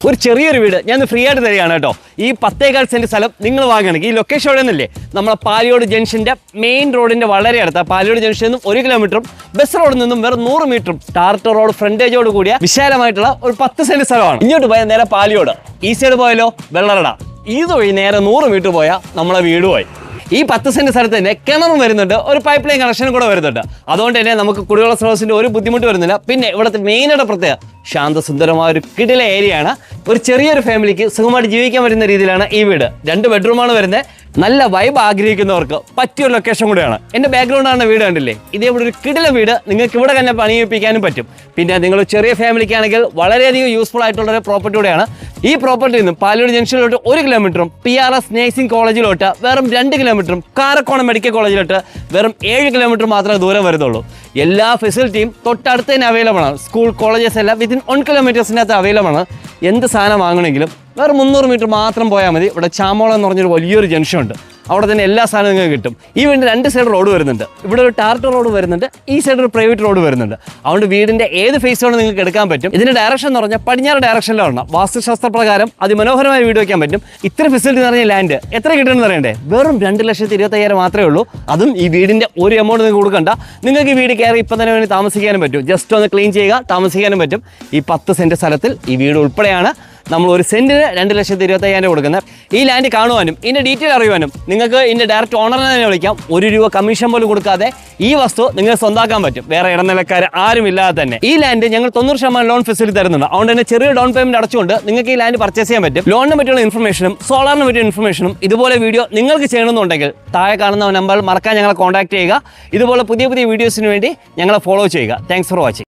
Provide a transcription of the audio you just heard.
ഒരു ചെറിയൊരു വീട് ഞാൻ ഫ്രീ ആയിട്ട് തരികയാണ് കേട്ടോ. ഈ 10 സെന്റ് സ്ഥലം നിങ്ങൾ വാങ്ങുകയാണെങ്കിൽ ഈ ലൊക്കേഷൻ എവിടെ നിന്നല്ലേ, നമ്മളെ പാലിയോട് ജംഗ്ഷന്റെ മെയിൻ റോഡിന്റെ വളരെ അടുത്ത പാലിയോട് ജംഗ്ഷനിൽ നിന്നും 1 കിലോമീറ്ററും ബസ് റോഡിൽ നിന്നും വെറും 100 മീറ്ററും ടാർട്ടർ റോഡ് ഫ്രണ്ടേജോട് കൂടിയ വിശാലമായിട്ടുള്ള ഒരു 10 സെന്റ് സ്ഥലമാണ്. ഇങ്ങോട്ട് പോയാൽ നേരെ പാലിയോട്, ഈ സൈഡ് പോയാലോ വെള്ളറട, ഇതുവഴി നേരെ 100 മീറ്റർ പോയാൽ നമ്മളെ വീട് പോയി. ഈ 10 സെന്റ് സ്ഥലത്ത് തന്നെ കിണറും വരുന്നുണ്ട്, ഒരു പൈപ്പ് ലൈൻ കണക്ഷനും കൂടെ വരുന്നുണ്ട്. അതുകൊണ്ട് തന്നെ നമുക്ക് കുടിവെള്ള സ്രോതസ്സിന്റെ ഒരു ബുദ്ധിമുട്ട് വരുന്നില്ല. പിന്നെ ഇവിടുത്തെ മെയിനായിട്ട് പ്രത്യേക ശാന്തസുന്ദരമായ ഒരു കിടില ഏരിയ ആണ്. ഒരു ചെറിയൊരു ഫാമിലിക്ക് സുഖമായിട്ട് ജീവിക്കാൻ പറ്റുന്ന രീതിയിലാണ് ഈ വീട്. 2 ബെഡ്റൂമാണ് വരുന്നത്. നല്ല വൈബ് ആഗ്രഹിക്കുന്നവർക്ക് പറ്റിയൊരു ലൊക്കേഷൻ കൂടെയാണ്. എൻ്റെ ബാക്ക്ഗ്രൗണ്ടാണ് വീട് കണ്ടില്ലേ, ഇതേപോലെ ഒരു കിടില വീട് നിങ്ങൾക്ക് ഇവിടെ തന്നെ പണിയിപ്പിക്കാനും പറ്റും. പിന്നെ നിങ്ങൾ ചെറിയ ഫാമിലിക്കാണെങ്കിൽ വളരെയധികം യൂസ്ഫുൾ ആയിട്ടുള്ള ഒരു പ്രോപ്പർട്ടി കൂടെയാണ്. ഈ പ്രോപ്പർട്ടിയിൽ നിന്നും പാലൂർ ജംഗ്ഷനിലോട്ട് 1 കിലോമീറ്ററും PRS നഴ്സിംഗ് കോളേജിലോട്ട് വെറും 2 കിലോമീറ്ററും കാരക്കോണം മെഡിക്കൽ കോളേജിലോട്ട് വെറും 7 കിലോമീറ്റർ മാത്രമേ ദൂരം വരുന്നുള്ളൂ. എല്ലാ ഫെസിലിറ്റിയും തൊട്ടടുത്ത് തന്നെ അവൈലബിൾ ആണ്. സ്കൂൾ കോളേജസ് എല്ലാം വിത്തിൻ 1 കിലോമീറ്റേഴ്സിനകത്ത് അവൈലബിൾ ആണ്. എന്ത് സാധനം വാങ്ങണമെങ്കിലും വേറെ 300 മീറ്റർ മാത്രം പോയാൽ മതി. ഇവിടെ ചാമോളം എന്ന് പറഞ്ഞൊരു വലിയൊരു ജംഗ്ഷൻ ഉണ്ട്, അവിടെ തന്നെ എല്ലാ സാധനവും നിങ്ങൾക്ക് കിട്ടും. ഈ വീടിൻ്റെ 2 സൈഡ് റോഡ് വരുന്നുണ്ട്. ഇവിടെ ഒരു ടാർട്ടർ റോഡ് വരുന്നുണ്ട്, ഈ സൈഡ് ഒരു പ്രൈവറ്റ് റോഡ് വരുന്നുണ്ട്. അതുകൊണ്ട് വീടിൻ്റെ ഏത് ഫേസോട് നിങ്ങൾക്ക് എടുക്കാൻ പറ്റും. ഇതിൻ്റെ ഡയറക്ഷൻ എന്ന് പറഞ്ഞാൽ പടിഞ്ഞാറ് ഡയറക്ഷനിലാണ്. വാസ്തുശാസ്ത്ര പ്രകാരം അതിമനോഹരമായ വീട് വയ്ക്കാൻ പറ്റും. ഇത്ര ഫെസിലിറ്റി നിറഞ്ഞ ലാൻഡ് എത്ര കിട്ടുമെന്ന് അറിയണ്ടേ? വെറും 2,25,000 മാത്രമേ ഉള്ളൂ. അതും ഈ വീടിൻ്റെ ഒരു എമൗണ്ട് നിങ്ങൾക്ക് കൊടുക്കണ്ട. നിങ്ങൾക്ക് ഈ വീട് കയറി ഇപ്പം തന്നെ വേണ്ടി താമസിക്കാനും പറ്റും. ജസ്റ്റ് ഒന്ന് ക്ലീൻ ചെയ്യുക, താമസിക്കാനും പറ്റും. ഈ 10 സെന്റ് സ്ഥലത്തിൽ ഈ വീട് ഉൾപ്പെടെയാണ് നമ്മൾ ഒരു സെന്റിന് 2,25,000 കൊടുക്കുന്നത്. ഈ ലാൻഡ് കാണുവാനും ഇതിൻ്റെ ഡീറ്റെയിൽ അറിയുവാനും നിങ്ങൾക്ക് ഇതിൻ്റെ ഡയറക്റ്റ് ഓണറിനെ തന്നെ വിളിക്കാം. 1 രൂപ കമ്മീഷൻ പോലും കൊടുക്കാതെ ഈ വസ്തു നിങ്ങൾക്ക് സ്വന്താക്കാൻ പറ്റും, വേറെ ഇടനിലക്കാർ ആരും ഇല്ലാതെ തന്നെ. ഈ ലാൻഡ് ഞങ്ങൾ 90% ലോൺ ഫെസിലിറ്റി തരുന്നുണ്ട്. അതുകൊണ്ട് തന്നെ ചെറിയ ഡൗൺ പേയ്മെന്റ് അടച്ചുകൊണ്ട് നിങ്ങൾക്ക് ഈ ലാൻഡ് പർച്ചേസ് ചെയ്യാൻ പറ്റും. ലോണിനെ പറ്റിയുള്ള ഇൻഫർമേഷനും സോളാറിനെ പറ്റിയ ഇൻഫർമേഷനും ഇതുപോലെ വീഡിയോ നിങ്ങൾക്ക് ചെയ്യണമെന്നുണ്ടെങ്കിൽ താഴെ കാണുന്ന നമ്പറിൽ മറക്കാൻ ഞങ്ങളെ കോൺടാക്ട് ചെയ്യുക. ഇതുപോലെ പുതിയ വീഡിയോസിന് വേണ്ടി ഞങ്ങളെ ഫോളോ ചെയ്യുക. Thanks for watching.